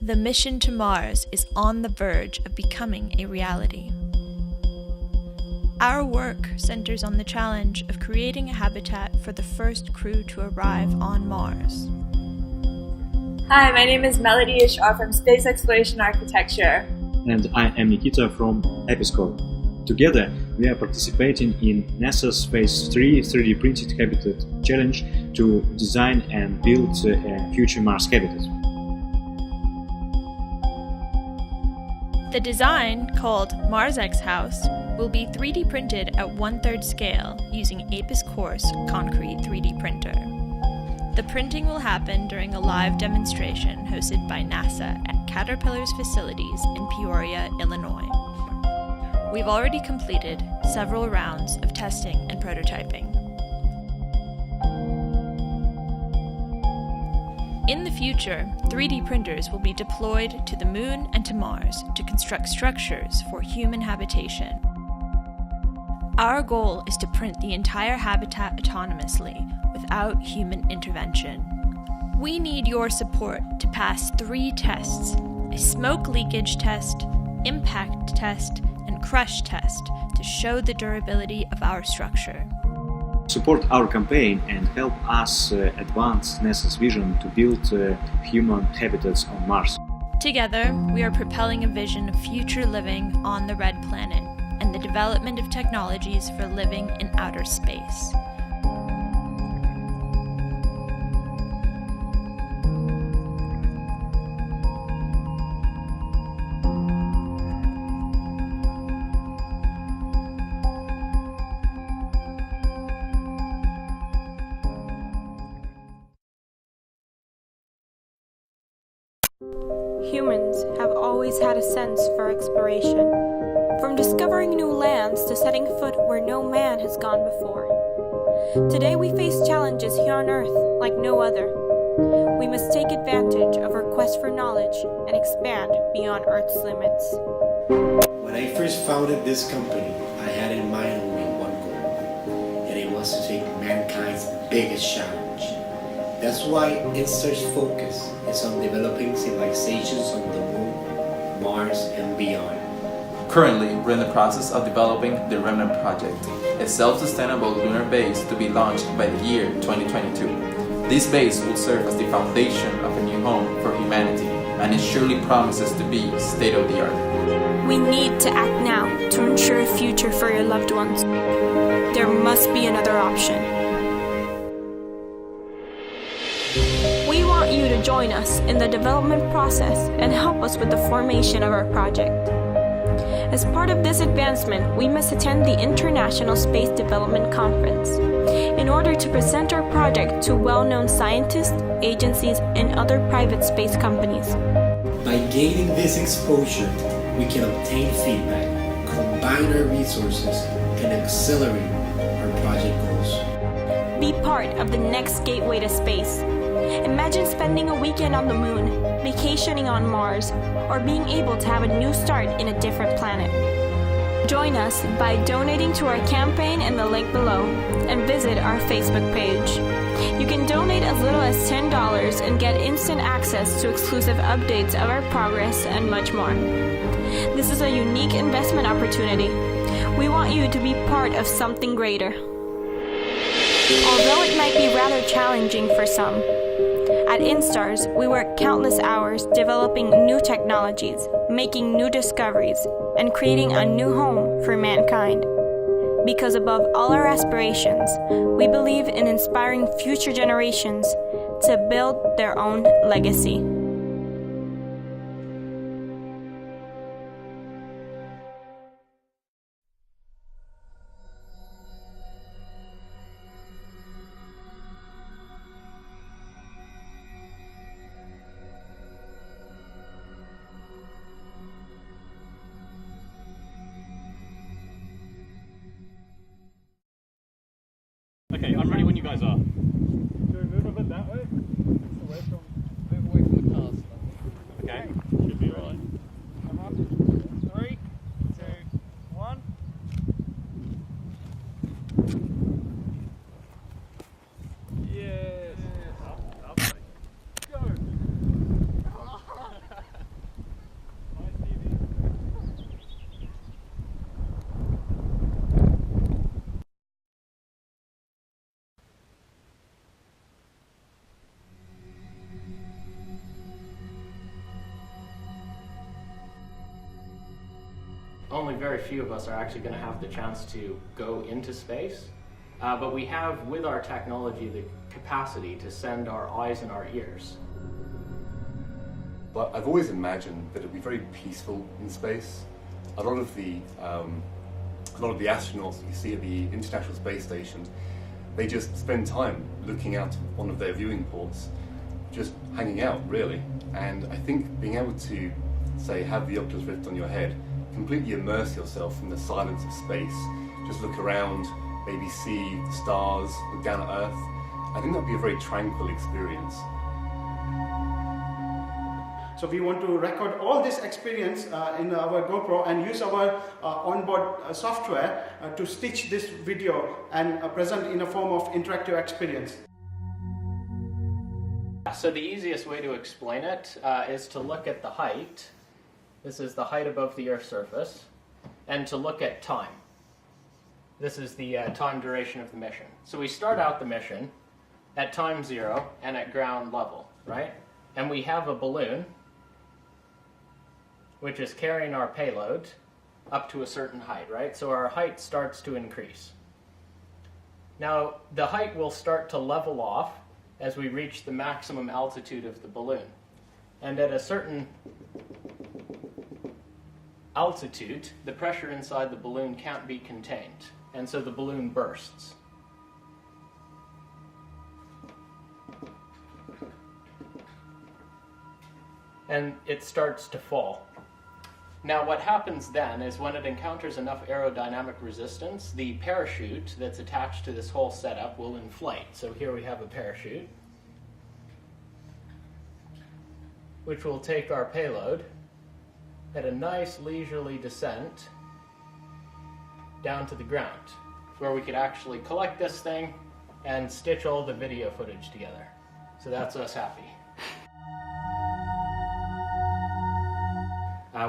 The mission to Mars is on the verge of becoming a reality. Our work centers on the challenge of creating a habitat for the first crew to arrive on Mars. Hi, my name is Melody Ishwar from Space Exploration Architecture. And I am Nikita from Episcope. Together, we are participating in NASA's Phase 3 3D Printed Habitat Challenge to design and build a future Mars habitat. The design, called MarsX House, will be 3D printed at 1/3 scale using Apis Coarse concrete 3D printer. The printing will happen during a live demonstration hosted by NASA at Caterpillar's facilities in Peoria, Illinois. We've already completed several rounds of testing and prototyping. In the future, 3D printers will be deployed to the Moon and to Mars to construct structures for human habitation. Our goal is to print the entire habitat autonomously without human intervention. We need your support to pass 3 tests: a smoke leakage test, impact test, and crush test to show the durability of our structure. Support our campaign and help us advance NASA's vision to build human habitats on Mars. Together, we are propelling a vision of future living on the Red Planet and the development of technologies for living in outer space. Humans have always had a sense for exploration, from discovering new lands to setting foot where no man has gone before. Today we face challenges here on Earth like no other. We must take advantage of our quest for knowledge and expand beyond Earth's limits. When I first founded this company, I had in mind only one goal, and it was to take mankind's biggest challenge. That's why InStar's focus is on developing civilizations on the Moon, Mars, and beyond. Currently, we're in the process of developing the Remnant project, a self-sustainable lunar base to be launched by the year 2022. This base will serve as the foundation of a new home for humanity, and it surely promises to be state-of-the-art. We need to act now to ensure a future for your loved ones. There must be another option. We want you to join us in the development process and help us with the formation of our project. As part of this advancement, we must attend the International Space Development Conference in order to present our project to well-known scientists, agencies, and other private space companies. By gaining this exposure, we can obtain feedback, combine our resources, and accelerate our project goals. Be part of the next gateway to space. Imagine spending a weekend on the Moon, vacationing on Mars, or being able to have a new start in a different planet. Join us by donating to our campaign in the link below and visit our Facebook page. You can donate as little as $10 and get instant access to exclusive updates of our progress and much more. This is a unique investment opportunity. We want you to be part of something greater. Although it might be rather challenging for some, at InStars, we work countless hours developing new technologies, making new discoveries, and creating a new home for mankind. Because above all our aspirations, we believe in inspiring future generations to build their own legacy. Okay, I'm ready when you guys are. Should we move a bit that way? Move away from the cars. Okay, should be alright. Come on. 3, 2, 1. Yes. Up. Go. only very few of us are actually going to have the chance to go into space. But we have, with our technology, the capacity to send our eyes and our ears. But I've always imagined that it'd be very peaceful in space. A lot of the astronauts you see at the International Space Station, they just spend time looking out one of their viewing ports, just hanging out, really. And I think being able to, say, have the Oculus Rift on your head, completely immerse yourself in the silence of space, just look around, maybe see the stars, look down at Earth, I think that'd be a very tranquil experience. So we want to record all this experience in our GoPro and use our onboard software to stitch this video and present in a form of interactive experience. So the easiest way to explain it is to look at the height. This is the height above the Earth's surface. And to look at time. This is the time duration of the mission. So we start out the mission at time 0 and at ground level, right? And we have a balloon which is carrying our payload up to a certain height, right? So our height starts to increase. Now, the height will start to level off as we reach the maximum altitude of the balloon. And at a certain altitude, the pressure inside the balloon can't be contained, and so the balloon bursts. And it starts to fall. Now what happens then is when it encounters enough aerodynamic resistance, the parachute that's attached to this whole setup will inflate. So here we have a parachute, which will take our payload at a nice leisurely descent down to the ground, where we could actually collect this thing and stitch all the video footage together. So that's us happy.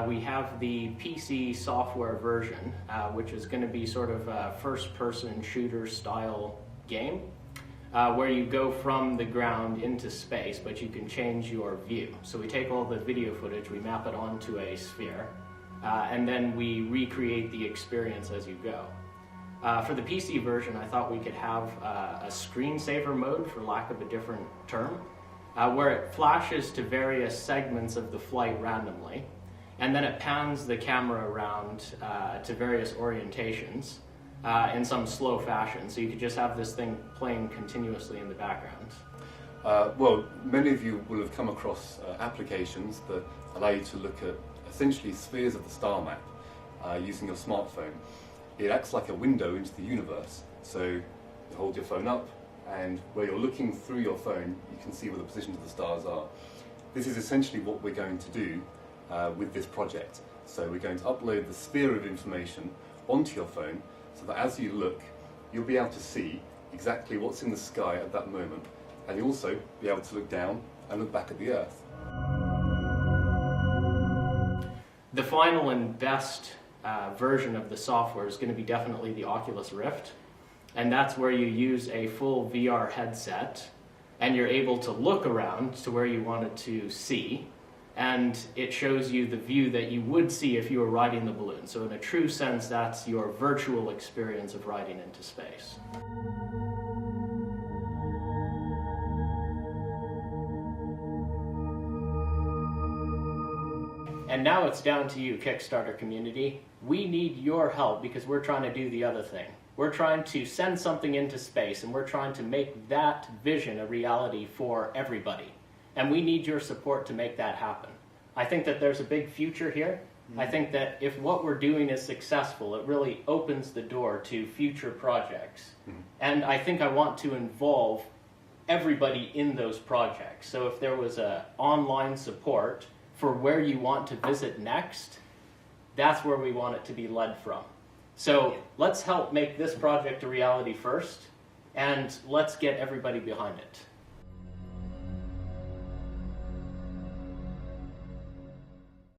We have the PC software version, which is going to be sort of a first-person shooter style game, where you go from the ground into space, but you can change your view. So we take all the video footage, we map it onto a sphere, and then we recreate the experience as you go. For the PC version, I thought we could have a screensaver mode, for lack of a different term, where it flashes to various segments of the flight randomly, and then it pans the camera around to various orientations in some slow fashion. So you could just have this thing playing continuously in the background. Well, many of you will have come across applications that allow you to look at essentially spheres of the star map using your smartphone. It acts like a window into the universe. So you hold your phone up, and where you're looking through your phone, you can see where the positions of the stars are. This is essentially what we're going to do with this project. So we're going to upload the sphere of information onto your phone, so that as you look, you'll be able to see exactly what's in the sky at that moment, and you'll also be able to look down and look back at the Earth. The final and best version of the software is going to be definitely the Oculus Rift, and that's where you use a full VR headset and you're able to look around to where you wanted to see, and it shows you the view that you would see if you were riding the balloon. So in a true sense, that's your virtual experience of riding into space. And now it's down to you, Kickstarter community. We need your help because we're trying to do the other thing. We're trying to send something into space, and we're trying to make that vision a reality for everybody. And we need your support to make that happen. I think that there's a big future here. I think that if what we're doing is successful, it really opens the door to future projects. And I think I want to involve everybody in those projects. So if there was an online support for where you want to visit next, that's where we want it to be led from. So let's help make this project a reality first, and let's get everybody behind it.